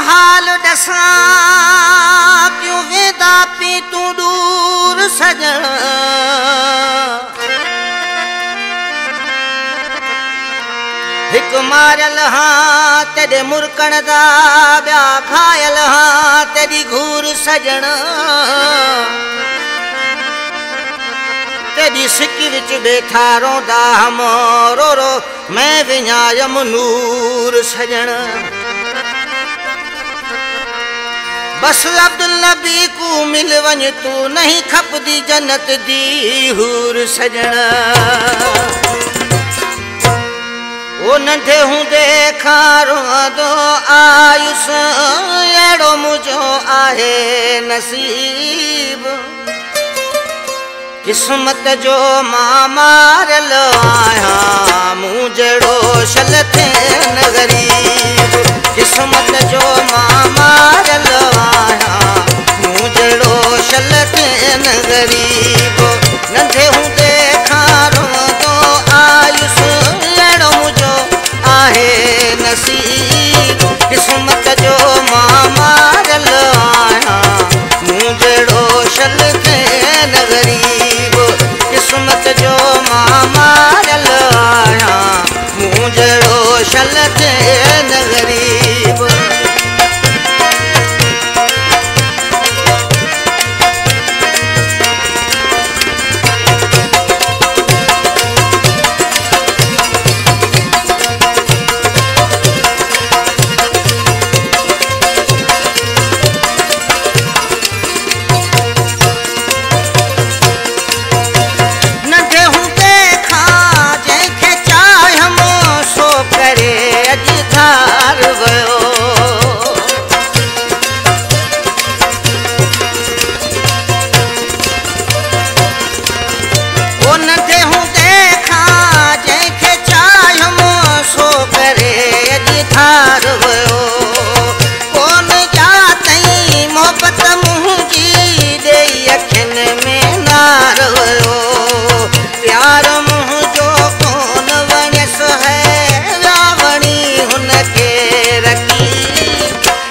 हाल दसा क्यों वेदा पी तू दूर सजन हिक मारल हाँ तेरे मुरकण दा ब्या घायल हाँ तेरी घूर सजन तेरी सिक्की विच बैठा रोंदा हम रो रो मैं विञायम नूर सजन बस अब्दुल नबी को मिल वञ तू नहीं खपदी जन्नत दी हूर सजन ओ नंढे हूंदे खां रोंदो आयुस अहिड़ो मुंहिंजो आहे नसीब किस्मत जो मां मारल आहियां मूं जहिड़ो शल थियन ग़रीब किस्मत जो मां मारल आहियां मूं जहिड़ो शल थियन ग़रीब नंढे हूंदे खां रोंदो आयुस अहिड़ो मुंहिंजो आहे नसीब किस्मत जो मां मारल आहियां मूं जहिड़ो शल थियन ग़रीब किस्मत जो मां मारल आहियां मूं जहिड़ो शल थियन ग़रीब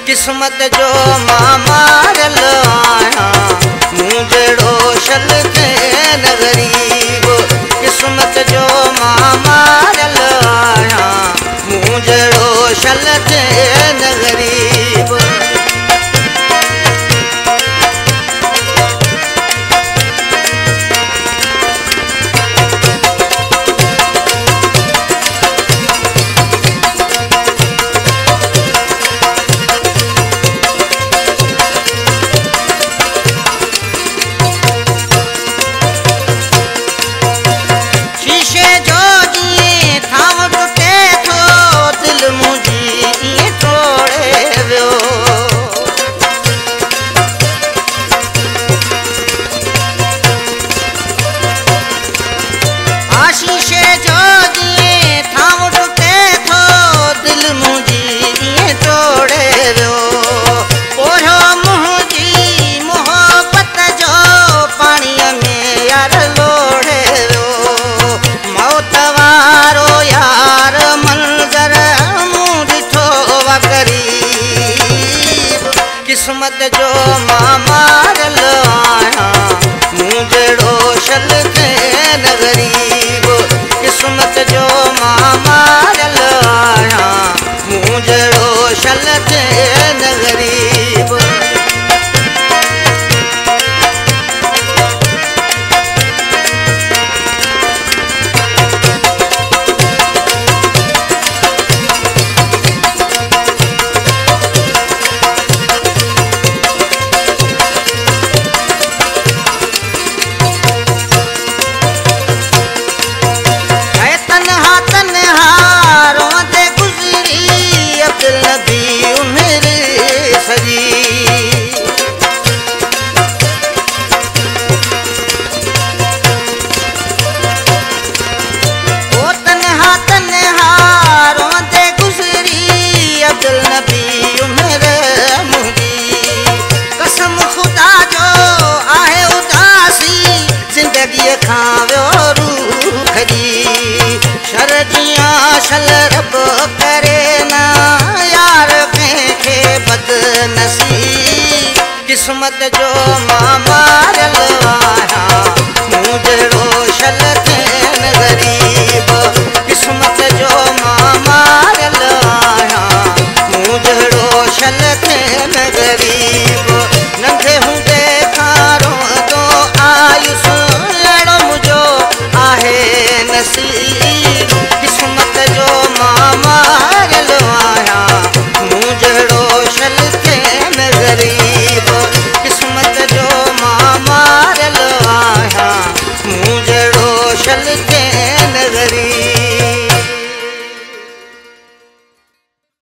किस्मत जो मां मारल आहियां मूं जहिड़ो शल थियन ग़रीब किस्मत जो मां मारल आहियां मूं जहिड़ो शल थियन ग़रीब किस्मत जो मां मारल आहियां मूं जहिड़ो शल थियन ग़रीब किस्मत जो मां मारल आहियां मूं जहिड़ो शल थियन ग़रीब किस्मत जो मां मारियल